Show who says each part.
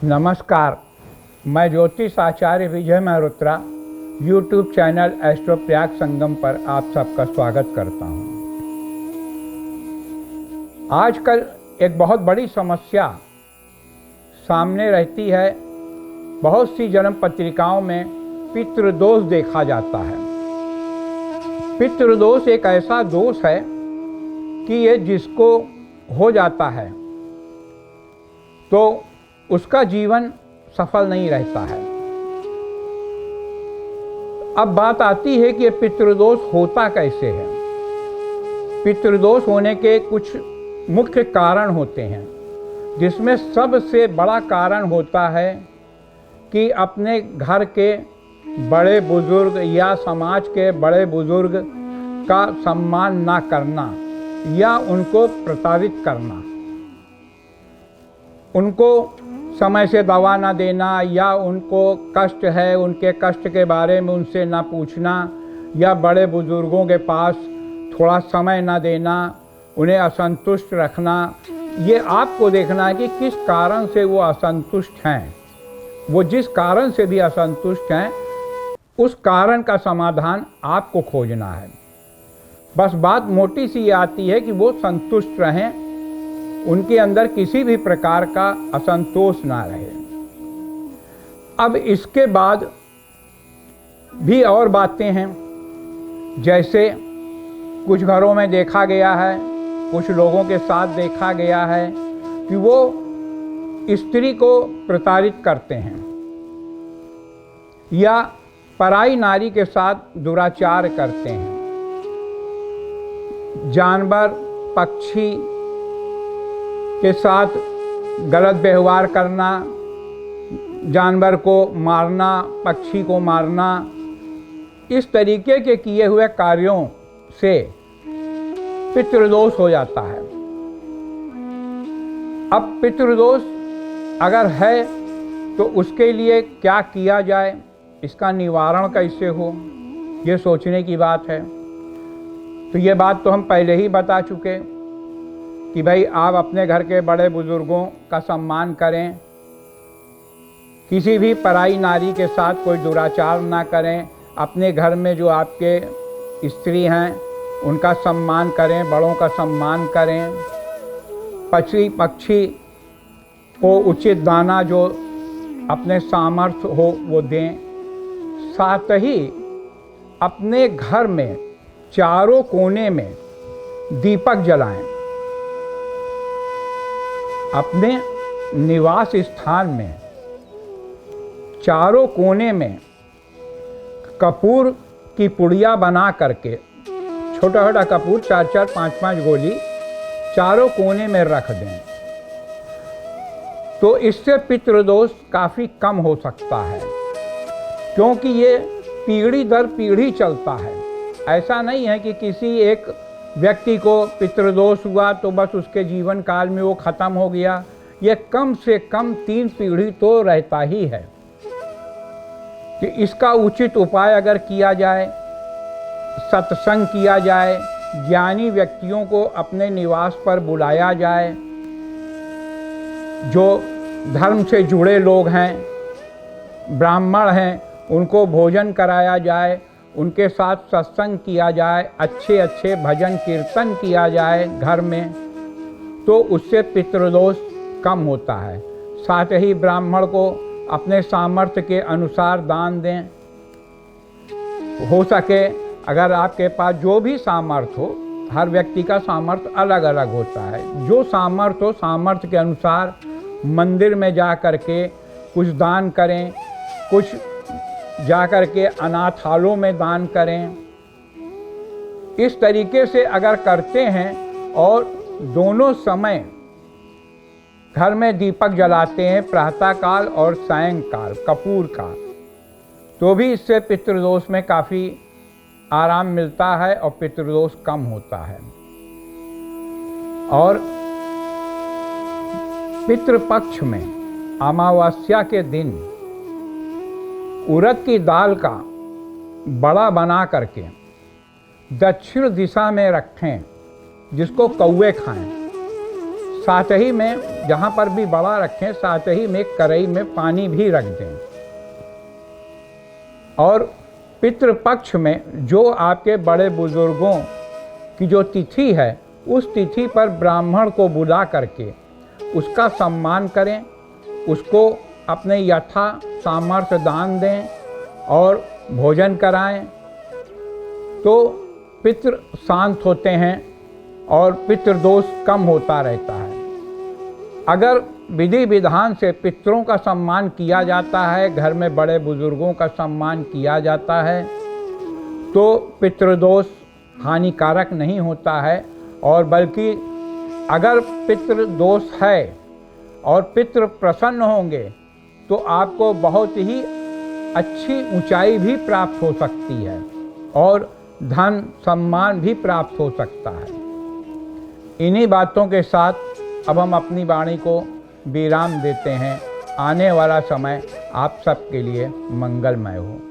Speaker 1: नमस्कार, मैं ज्योतिष Acharya Vijay Mehrotra YouTube channel astro Prayag Sangam पर आप सबका स्वागत करता हूं। आजकल एक बहुत बड़ी समस्या सामने रहती है। बहुत सी जन्म पत्रिकाओं में पितृदोष देखा जाता है। पितृदोष एक ऐसा दोष है कि ये जिसको हो जाता है तो उसका जीवन सफल नहीं रहता है। अब बात आती है कि ये पितृदोष होता कैसे है। पितृदोष होने के कुछ मुख्य कारण होते हैं, जिसमें सबसे बड़ा कारण होता है कि अपने घर के बड़े बुजुर्ग या समाज के बड़े बुजुर्ग का सम्मान ना करना या उनको प्रताड़ित करना, उनको समय से दवा ना देना या उनको कष्ट है उनके कष्ट के बारे में उनसे ना पूछना या बड़े बुजुर्गों के पास थोड़ा समय ना देना, उन्हें असंतुष्ट रखना। ये आपको देखना है कि किस कारण से वो असंतुष्ट हैं। वो जिस कारण से भी असंतुष्ट हैं उस कारण का समाधान आपको खोजना है। बस बात मोटी सी ये आती है कि वो संतुष्ट रहें, उनके अंदर किसी भी प्रकार का असंतोष ना रहे। अब इसके बाद भी और बातें हैं, जैसे कुछ घरों में देखा गया है, कुछ लोगों के साथ देखा गया है कि वो स्त्री को प्रताड़ित करते हैं या पराई नारी के साथ दुराचार करते हैं। जानवर पक्षी के साथ गलत व्यवहार करना, जानवर को मारना, पक्षी को मारना, इस तरीके के किए हुए कार्यों से पितृदोष हो जाता है। अब पितृदोष अगर है तो उसके लिए क्या किया जाए, इसका निवारण कैसे हो, ये सोचने की बात है। तो ये बात तो हम पहले ही बता चुके कि भाई आप अपने घर के बड़े बुजुर्गों का सम्मान करें, किसी भी पराई नारी के साथ कोई दुराचार ना करें, अपने घर में जो आपके स्त्री हैं उनका सम्मान करें, बड़ों का सम्मान करें, पक्षी को उचित दाना जो अपने सामर्थ्य हो वो दें। साथ ही अपने घर में चारों कोने में दीपक जलाएं। अपने निवास स्थान में चारों कोने में कपूर की पुड़िया बना करके, छोटा छोटा कपूर 4-4, 5-5 गोली चारों कोने में रख दें। तो इससे पितृदोष काफ़ी कम हो सकता है, क्योंकि ये पीढ़ी दर पीढ़ी चलता है। ऐसा नहीं है कि किसी एक व्यक्ति को पितृदोष हुआ तो बस उसके जीवन काल में वो खत्म हो गया। ये कम से कम 3 पीढ़ी तो रहता ही है। कि इसका उचित उपाय अगर किया जाए, सत्संग किया जाए, ज्ञानी व्यक्तियों को अपने निवास पर बुलाया जाए, जो धर्म से जुड़े लोग हैं, ब्राह्मण हैं, उनको भोजन कराया जाए, उनके साथ सत्संग किया जाए, अच्छे अच्छे भजन कीर्तन किया जाए घर में, तो उससे पितृदोष कम होता है। साथ ही ब्राह्मण को अपने सामर्थ्य के अनुसार दान दें। हो सके अगर आपके पास जो भी सामर्थ्य हो, हर व्यक्ति का सामर्थ्य अलग अलग होता है, जो सामर्थ्य हो सामर्थ्य के अनुसार मंदिर में जा कर के कुछ दान करें, कुछ जा कर के अनाथालयों में दान करें। इस तरीके से अगर करते हैं और दोनों समय घर में दीपक जलाते हैं, प्रातःकाल और सायंकाल कपूर का, तो भी इससे पितृदोष में काफ़ी आराम मिलता है और पितृदोष कम होता है। और पितृपक्ष में अमावस्या के दिन उड़द की दाल का बड़ा बना करके दक्षिण दिशा में रखें, जिसको कौवे खाएं। साथ ही में जहाँ पर भी बड़ा रखें साथ ही में कढ़ाई में पानी भी रख दें। और पितृपक्ष में जो आपके बड़े बुजुर्गों की जो तिथि है उस तिथि पर ब्राह्मण को बुला करके उसका सम्मान करें, उसको अपने यथा सामर्थ्य दान दें और भोजन कराएं, तो पितृ शांत होते हैं और पितृदोष कम होता रहता है। अगर विधि विधान से पितरों का सम्मान किया जाता है, घर में बड़े बुजुर्गों का सम्मान किया जाता है, तो पितृदोष हानिकारक नहीं होता है। और बल्कि अगर पितृदोष है और पितृ प्रसन्न होंगे तो आपको बहुत ही अच्छी ऊंचाई भी प्राप्त हो सकती है और धन सम्मान भी प्राप्त हो सकता है। इन्हीं बातों के साथ अब हम अपनी वाणी को विराम देते हैं। आने वाला समय आप सबके लिए मंगलमय हो।